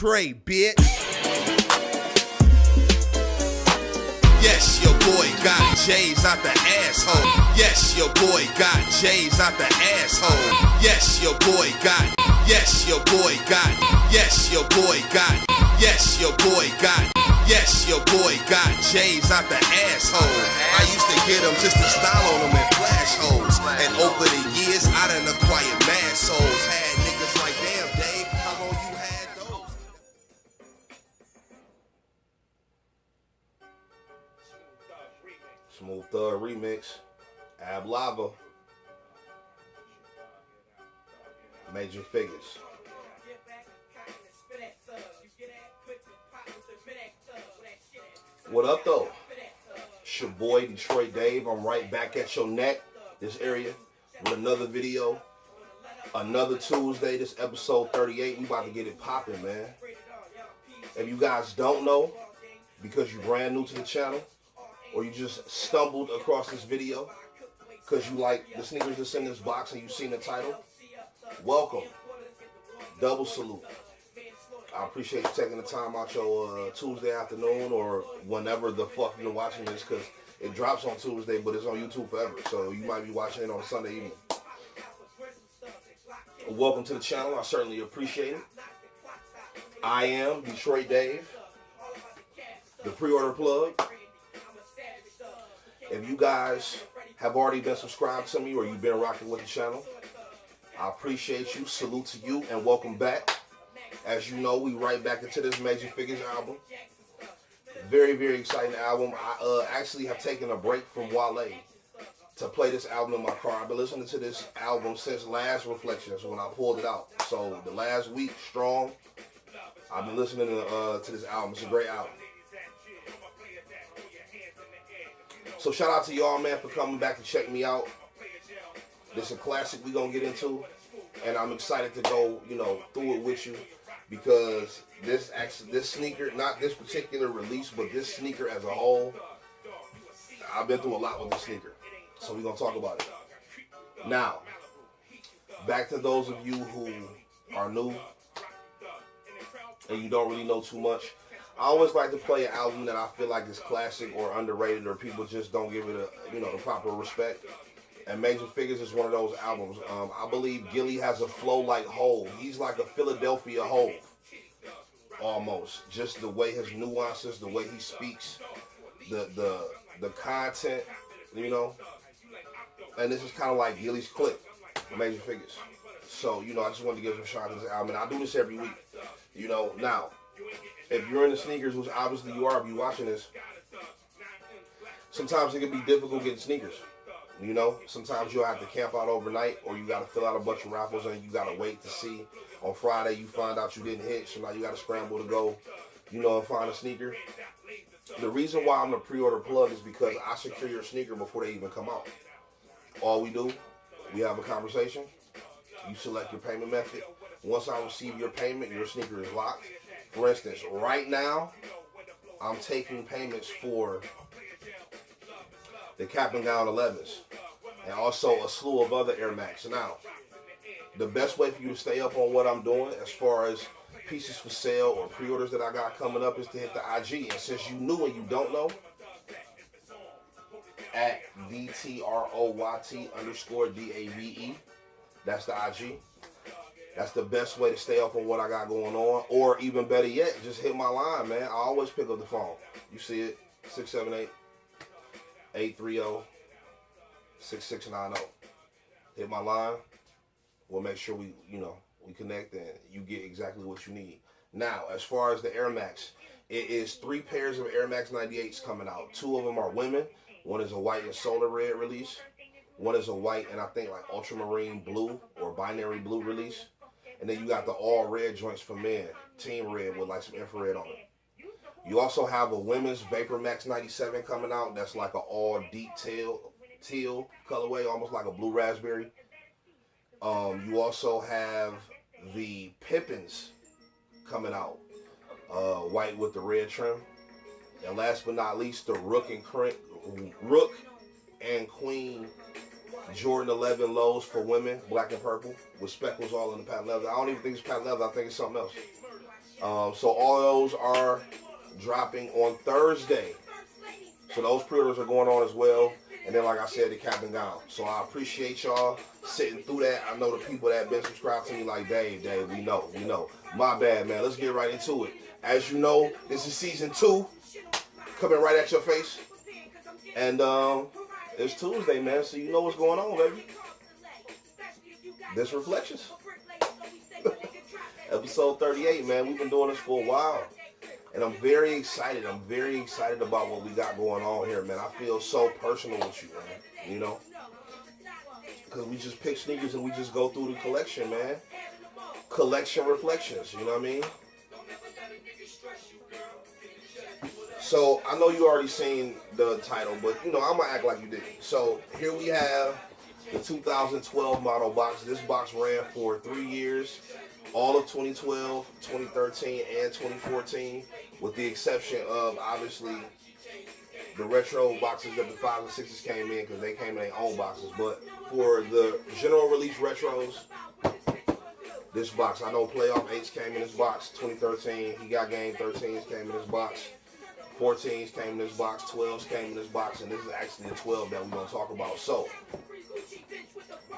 Trey, bitch. Yes, your boy got J's out the asshole. Yes, your boy got J's out the asshole. Yes, your boy got. Yes, your boy got. Yes, your boy got. Yes, your boy got. Yes, your boy got J's out the asshole. I used to get them just to style on them in flash holes. And over the years, I done acquired mad souls. Had niggas like, damn, Dave, how long you had those? Smooth Thug remix. Ab Lava. Major Figures. What up though? It's your boy Detroit Dave. I'm right back at your neck, this area, with another video. Another Tuesday, this episode 38. We about to get it popping, man. If you guys don't know, because you're brand new to the channel, or you just stumbled across this video because you like the sneakers that's in this box and you've seen the title, welcome. Double salute. I appreciate you taking the time out your Tuesday afternoon or whenever the fuck you're watching this, because it drops on Tuesday, but it's on YouTube forever. So you might be watching it on Sunday evening. Welcome to the channel. I certainly appreciate it. I am Detroit Dave, the pre-order plug. If you guys have already been subscribed to me or you've been rocking with the channel, I appreciate you. Salute to you and welcome back. As you know, we right back into this Major Figures album. Very, very exciting album. I actually have taken a break from Wale to play this album in my car. I've been listening to this album since last Reflections when I pulled it out. So the last week, strong, I've been listening to this album. It's a great album. So shout out to y'all, man, for coming back to check me out. This is a classic we gonna get into, and I'm excited to go, through it with you, because this sneaker, not this particular release, but this sneaker as a whole, I've been through a lot with this sneaker, so we're gonna talk about it. Now, back to those of you who are new and you don't really know too much. I always like to play an album that I feel like is classic or underrated, or people just don't give it the proper respect. And Major Figures is one of those albums. I believe Gilly has a flow like Hove. He's like a Philadelphia Hove, almost. Just the way his nuances, the way he speaks, the content, And this is kind of like Gilly's clip, Major Figures. So, I just wanted to give some shout out to this album. And I do this every week. Now, if you're in the sneakers, which obviously you are if you're watching this, sometimes it can be difficult getting sneakers. Sometimes you'll have to camp out overnight, or you got to fill out a bunch of raffles and you got to wait to see. On Friday, you find out you didn't hit, so now you got to scramble to go, and find a sneaker. The reason why I'm the pre-order plug is because I secure your sneaker before they even come out. All we do, we have a conversation. You select your payment method. Once I receive your payment, your sneaker is locked. For instance, right now, I'm taking payments for the Cap and Gown 11s and also a slew of other Air Max. Now, the best way for you to stay up on what I'm doing as far as pieces for sale or pre-orders that I got coming up is to hit the IG. And since you new and you don't know, at VTROYT_DAVE, that's the IG. That's the best way to stay up on what I got going on. Or even better yet, just hit my line, man. I always pick up the phone. You see it, 678-830-6690. Hit my line. We'll make sure we connect and you get exactly what you need. Now, as far as the Air Max, it is 3 pairs of Air Max 98s coming out. 2 of them are women. One is a white and solar red release. One is a white and I think like ultramarine blue or binary blue release. And then you got the all red joints for men, team red with like some infrared on it. You also have a women's Vapor Max 97 coming out. That's like an all deep teal colorway, almost like a blue raspberry. You also have the Pippins coming out, white with the red trim. And last but not least, the Rook and Queen Jordan 11 lows for women, black and purple, with speckles all in the patent leather. I don't even think it's patent leather. I think it's something else. So all those are dropping on Thursday. So those pre-orders are going on as well. And then, like I said, the cap and gown. So I appreciate y'all sitting through that. I know the people that have been subscribed to me like, Dave, we know. My bad, man. Let's get right into it. As you know, this is season 2 coming right at your face. And it's Tuesday, man, so you know what's going on, baby. This Reflections. Episode 38, man. We've been doing this for a while. And I'm very excited. I'm very excited about what we got going on here, man. I feel so personal with you, man. You know? Because we just pick sneakers and we just go through the collection, man. Collection Reflections, you know what I mean? So, I know you already seen the title, but, you know, I'm going to act like you didn't. So, here we have the 2012 model box. This box ran for 3 years. All of 2012, 2013, and 2014, with the exception of, obviously, the retro boxes that the 5s and 6s came in, because they came in their own boxes. But for the general release retros, this box, I know Playoff 8s came in this box, 2013. He Got Game 13s came in this box. 14s came in this box. 12s came in this box. And this is actually the 12 that we're going to talk about. So,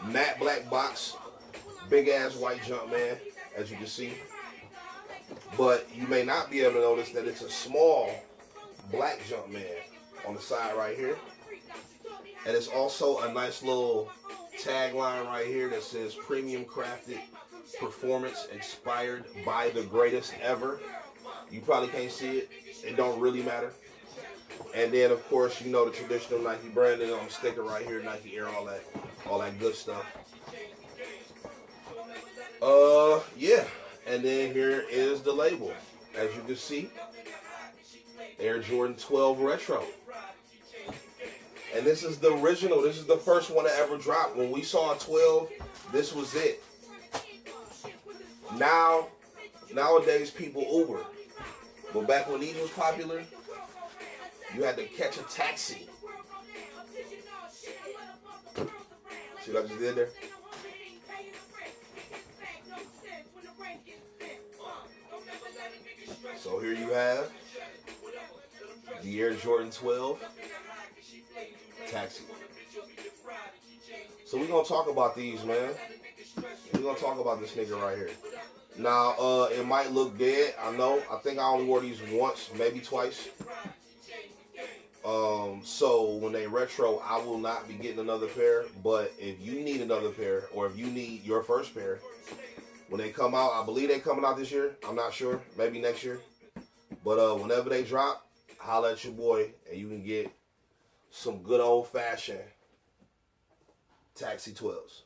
matte black box, big-ass white jump, man, as you can see. But you may not be able to notice that it's a small black jump man on the side right here. And it's also a nice little tagline right here that says premium crafted performance inspired by the greatest ever. You probably can't see it. It don't really matter. And then, of course, you know the traditional Nike branding on the sticker right here, Nike Air, all that good stuff. Yeah. And then here is the label. As you can see, Air Jordan 12 Retro. And this is the original. This is the first one to ever drop. When we saw a 12, this was it. Nowadays, people Uber. But back when these was popular, you had to catch a taxi. See what I just did there? So here you have the Air Jordan 12 Taxi. So we're going to talk about these, man. We're going to talk about this nigga right here. Now, it might look dead. I know. I think I only wore these once, maybe twice. So when they retro, I will not be getting another pair. But if you need another pair, or if you need your first pair, when they come out, I believe they're coming out this year. I'm not sure. Maybe next year. But whenever they drop, holla at your boy, and you can get some good old-fashioned Taxi 12s.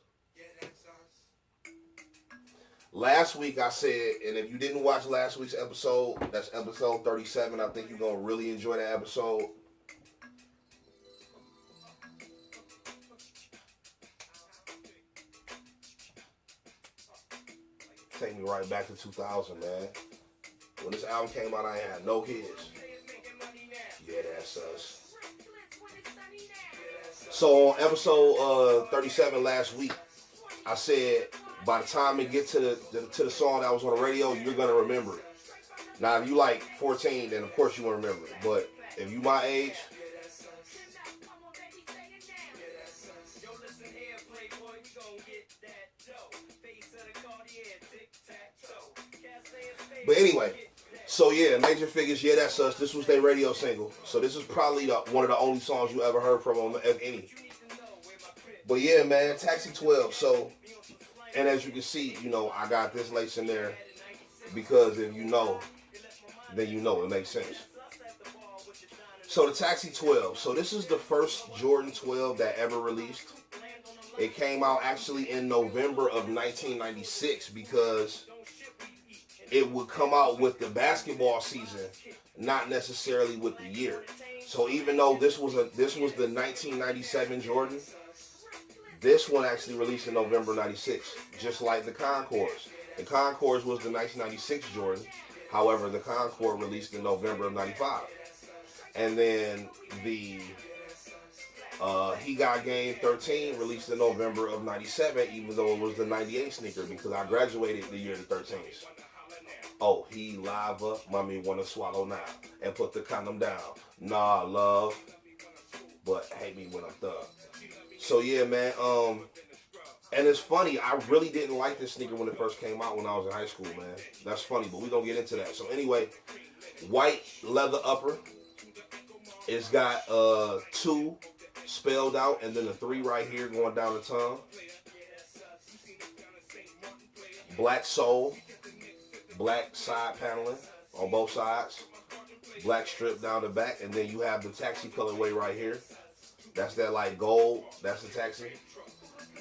Last week I said, and if you didn't watch last week's episode, that's episode 37. I think you're going to really enjoy that episode. Take me right back to 2000, man. When this album came out, I ain't had no kids. Yeah, that's us. So on episode 37 last week, I said by the time it gets to the song that was on the radio, you're gonna remember it. Now, if you like 14, then of course you won't remember it. But if you my age, but anyway, so yeah, Major Figures, yeah, that's us. This was their radio single. So this is probably one of the only songs you ever heard from them, if any. But yeah, man, Taxi 12. So, and as you can see, you know, I got this lace in there because if you know, then you know. It makes sense. So the Taxi 12. So this is the first Jordan 12 that ever released. It came out actually in November of 1996 because it would come out with the basketball season, not necessarily with the year. So even though this was the 1997 Jordan, this one actually released in November 96, just like the Concords. The Concords was the 1996 Jordan. However, the Concord released in November of 95. And then the He Got Game 13 released in November of 97, even though it was the 98 sneaker because I graduated the year of the 13s. Oh, he lava, mommy wanna swallow now and put the condom down. Nah, love, but hate me when I'm thug. So yeah, man. And it's funny, I really didn't like this sneaker when it first came out when I was in high school, man. That's funny, but we gonna get into that. So anyway, white leather upper. It's got 2 spelled out and then a 3 right here going down the tongue. Black sole, black side paneling on both sides. Black strip down the back, and then you have the taxi colorway right here. That's that like gold, that's the taxi.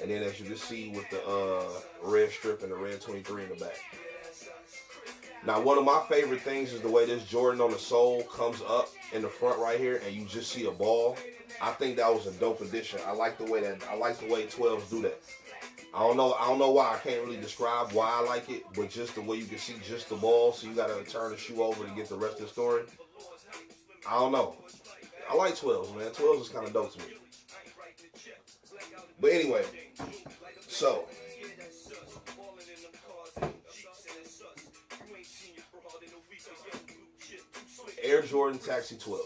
And then as you can see with the red strip and the red 23 in the back. Now one of my favorite things is the way this Jordan on the sole comes up in the front right here and you just see a ball. I think that was a dope addition. I like the way 12s do that. I don't know why. I can't really describe why I like it, but just the way you can see just the ball, so you gotta turn the shoe over to get the rest of the story. I don't know. I like 12s, man. 12s is kind of dope to me. But anyway, so Air Jordan Taxi 12.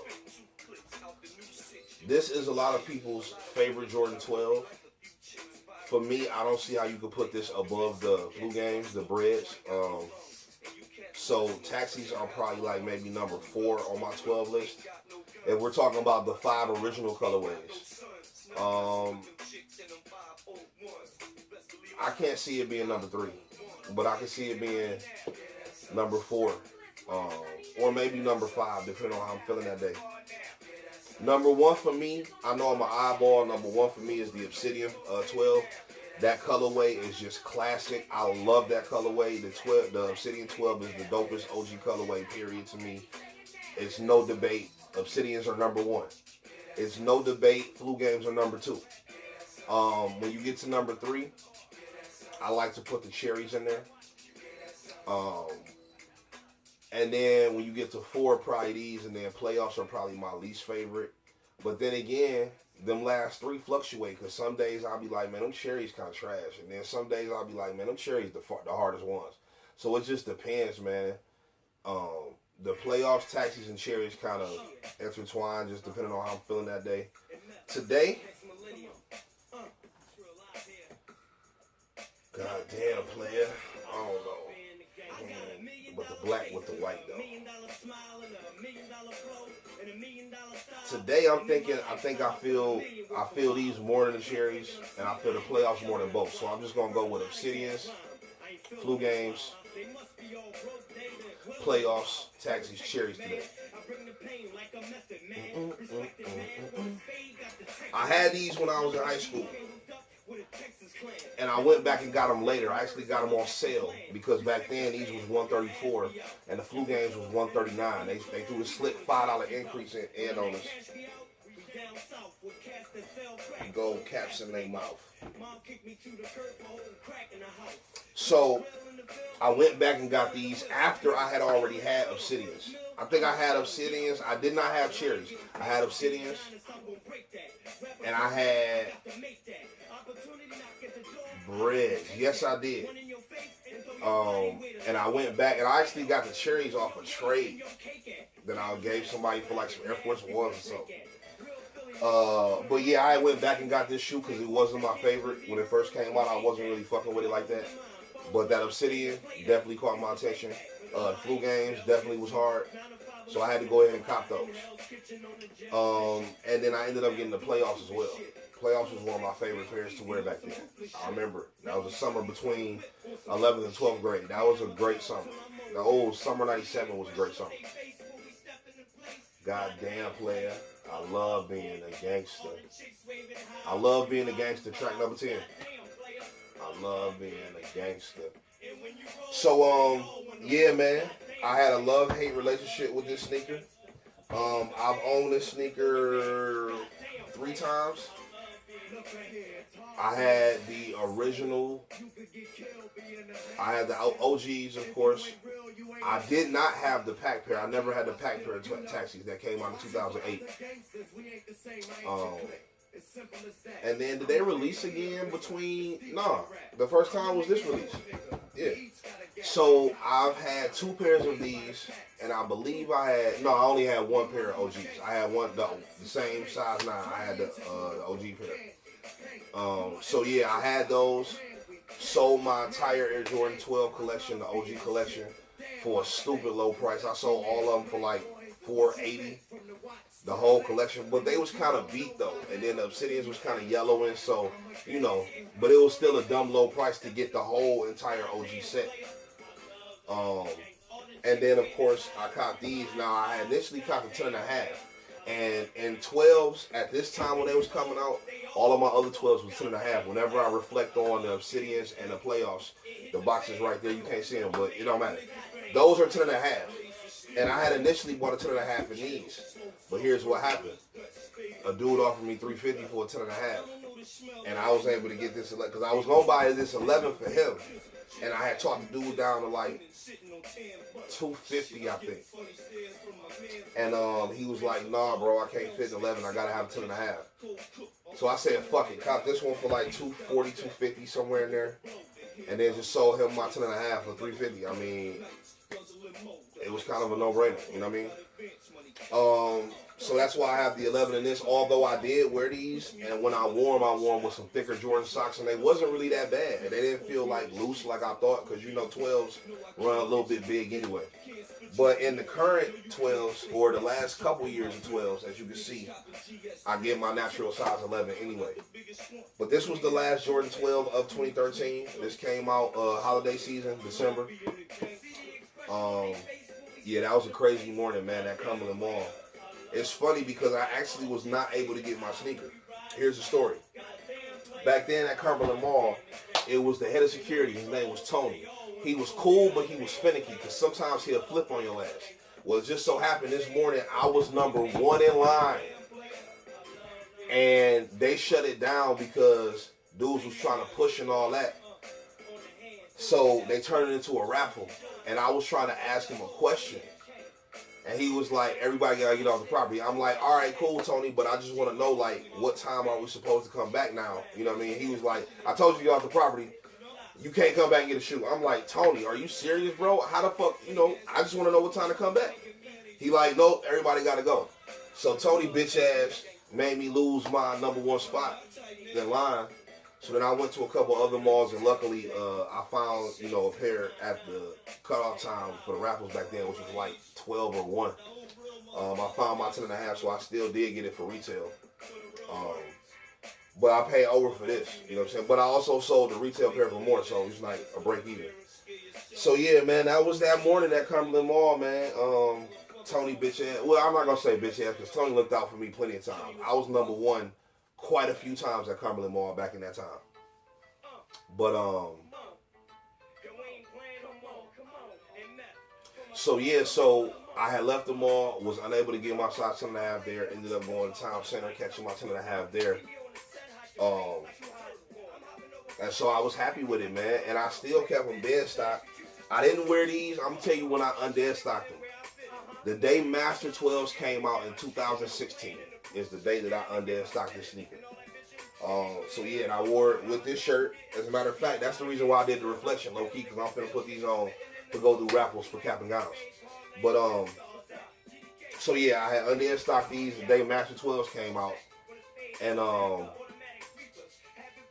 This is a lot of people's favorite Jordan 12. For me, I don't see how you could put this above the Flu Games, the Breads. So taxis are probably like maybe number 4 on my 12 list. And we're talking about the 5 original colorways. I can't see it being number 3, but I can see it being number 4, or maybe number 5, depending on how I'm feeling that day. Number 1 for me, I know I'm an eyeball. Number 1 for me is the Obsidian 12. That colorway is just classic. I love that colorway. The Obsidian 12 is the dopest OG colorway, period, to me. It's no debate. Obsidians are number 1. It's no debate. Flu Games are number 2. When you get to number 3, I like to put the cherries in there. And then when you get to 4, probably these, and then playoffs are probably my least favorite. But then again, them last 3 fluctuate, because some days I'll be like, man, them cherries kind of trash. And then some days I'll be like, man, them cherries the hardest ones. So it just depends, man. The playoffs, taxis, and cherries kind of intertwine, just depending on how I'm feeling that day. Today, goddamn player, I don't know. But the black with the white though. Today I feel these more than the cherries, and I feel the playoffs more than both. So I'm just gonna go with Obsidians, Flu Games, playoffs, taxis, cherries today. I had these when I was in high school, and I went back and got them later. I actually got them on sale, because back then these was $134 and the Flu Games was $139. They threw a slick $5 increase in on us. Gold caps in their mouth. So I went back and got these after I had already had Obsidians. I think I had Obsidians. I did not have cherries. I had Obsidians, and I had Breads. Yes, I did. And I went back, and I actually got the cherries off a trade that I gave somebody for like some Air Force Ones or something. But yeah, I went back and got this shoe because it wasn't my favorite when it first came out. I wasn't really fucking with it like that. But that Obsidian definitely caught my attention. Flu Games definitely was hard, so I had to go ahead and cop those. And then I ended up getting the playoffs as well. Playoffs was one of my favorite pairs to wear back then. I remember that was a summer between 11th and 12th grade. That was a great summer. The old summer '97 was a great summer. Goddamn player, I love being a gangster. I love being a gangster. Track number 10. I love being a gangster. So yeah, man, I had a love-hate relationship with this sneaker. I've owned this sneaker 3 times. I had the original. I had the OGs, of course. I did not have the pack pair. I never had the pack pair of taxis that came out in 2008. And then did they release again between? Nah, the first time was this release. Yeah. So I've had 2 pairs of these, and I believe I only had 1 pair of OGs. I had the same size 9. I had the OG pair. So yeah, I had those. Sold my entire Air Jordan 12 collection, the OG collection, for a stupid low price. I sold all of them for like $480, the whole collection. But they was kind of beat though, and then the Obsidians was kind of yellowing, so you know. But it was still a dumb low price to get the whole entire OG set. And then of course I caught these. Now I initially caught the 10.5, and in 12s at this time when they was coming out, all of my other 12s was 10.5. Whenever I reflect on the Obsidians and the playoffs, the box is right there. You can't see them, but it don't matter. Those are 10.5, and I had initially bought a 10.5 in these, but here's what happened. A dude offered me $350 for a 10.5, and I was able to get this because I was gonna buy this 11 for him. And I had talked the dude down to like $250, I think. And he was like, nah, bro, I can't fit an 11. I gotta have a 10.5. So I said, fuck it. Caught this one for like $240, $250, somewhere in there. And then just sold him my 10.5 for $350. I mean, it was kind of a no-brainer. You know what I mean? So that's why I have the 11 in this. Although I did wear these, and when I wore them with some thicker Jordan socks, and they wasn't really that bad. They didn't feel like loose like I thought, because you know 12s run a little bit big anyway. But in the current 12s, or the last couple years of 12s, as you can see, I get my natural size 11 anyway. But this was the last Jordan 12 of 2013. This came out holiday season, December. Yeah, that was a crazy morning, man, at Cumberland Mall. It's funny because I actually was not able to get my sneaker. Here's the story. Back then at Cumberland Mall, it was the head of security. His name was Tony. He was cool, but he was finicky because sometimes he'll flip on your ass. Well, it just so happened this morning I was number 1 in line. And they shut it down because dudes was trying to push and all that. So they turned it into a raffle. And I was trying to ask him a question. And he was like, everybody gotta get off the property. I'm like, all right, cool, Tony, but I just want to know, like, what time are we supposed to come back now? You know what I mean? He was like, I told you to get off the property. You can't come back and get a shoe. I'm like, Tony, are you serious, bro? How the fuck, you know, I just want to know what time to come back. He like, nope, everybody got to go. So Tony, bitch ass, made me lose my number 1 spot in line. So then I went to a couple other malls, and luckily I found, you know, a pair at the cutoff time for the raffles back then, which was like 12 or 1. I found my 10.5, so I still did get it for retail. But I paid over for this, you know what I'm saying? But I also sold the retail pair for more, so it's like a break even. So yeah, man, that was that morning at Cumberland Mall, man. Tony bitch ass. Well, I'm not gonna say bitch ass because Tony looked out for me plenty of times. I was number 1 quite a few times at Cumberland Mall back in that time. But so yeah, so I had left the mall, was unable to get my size 10.5 there, ended up going to Town Center, catching my 10.5 there. And so I was happy with it, man. And I still kept them dead stock. I didn't wear these. I'm gonna tell you when I undead stocked them. The day Master 12s came out in 2016 is the day that I undead stocked this sneaker. So yeah, and I wore it with this shirt. As a matter of fact, that's the reason why I did the reflection low key, because I'm finna put these on to go do raffles for Cap and Gowns. But so yeah, I had undead stocked these the day Master 12s came out, and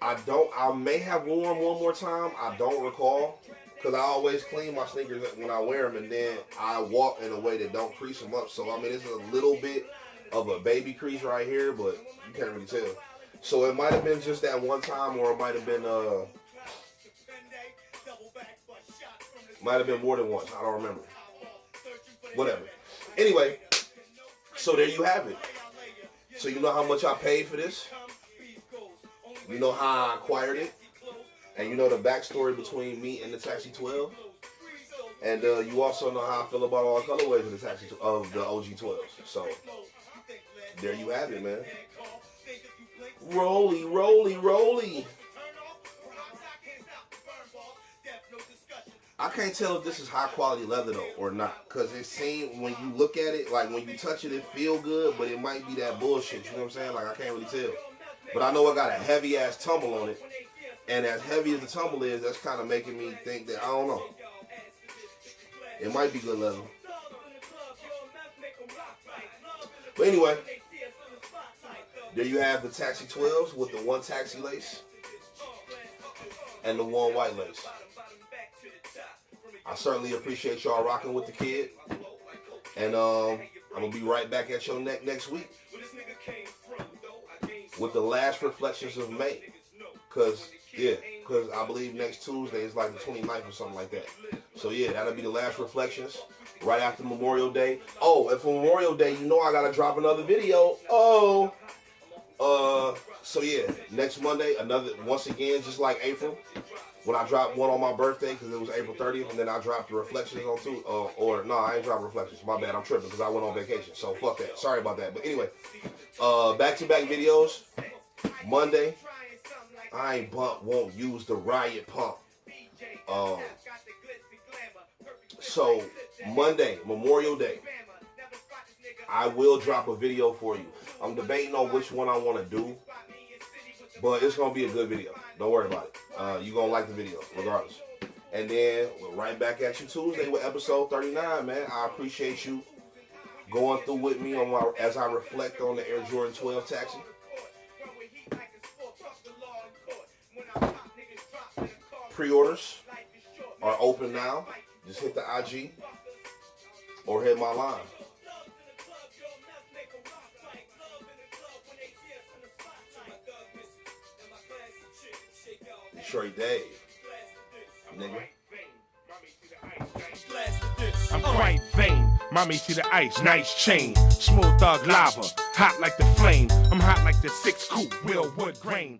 I may have worn them one more time. I don't recall, because I always clean my sneakers when I wear them, and then I walk in a way that don't crease them up. So I mean, it's a little bit of a baby crease right here, but you can't really tell. So it might have been just that one time, or it might have been more than once. I don't remember. Whatever. Anyway, so there you have it. So you know how much I paid for this. You know how I acquired it, and you know the backstory between me and the Taxi 12. And you also know how I feel about all colorways of the OG 12s. So there you have it, man. Rolly, rolly, rolly. I can't tell if this is high quality leather though or not, because it seems when you look at it, like when you touch it, it feel good, but it might be that bullshit. You know what I'm saying? Like I can't really tell. But I know it got a heavy ass tumble on it, and as heavy as the tumble is, that's kind of making me think that I don't know. It might be good leather. But anyway, there you have the Taxi 12s with the one taxi lace and the one white lace. I certainly appreciate y'all rocking with the kid. And I'm going to be right back at your neck next week with the last reflections of May. Because I believe next Tuesday is like the 29th or something like that. So yeah, that'll be the last reflections right after Memorial Day. Oh, and for Memorial Day, you know I got to drop another video. So yeah, next Monday, once again, just like April, when I dropped one on my birthday, because it was April 30th, and then I dropped the reflections on two, I ain't dropped reflections. My bad, I'm tripping because I went on vacation. So fuck that. Sorry about that. But anyway, back-to-back videos. Monday, I won't use the riot pump. So Monday, Memorial Day, I will drop a video for you. I'm debating on which one I want to do, but it's going to be a good video. Don't worry about it. You're going to like the video regardless. And then we're right back at you Tuesday with episode 39, man. I appreciate you going through with me as I reflect on the Air Jordan 12 Taxi. Pre-orders are open now. Just hit the IG or hit my line. Detroit Dave, nigga. I'm quite vain. Mommy see the ice, nice chain. Smooth thug lava, hot like the flame. I'm hot like the 6 coupe, real wood grain.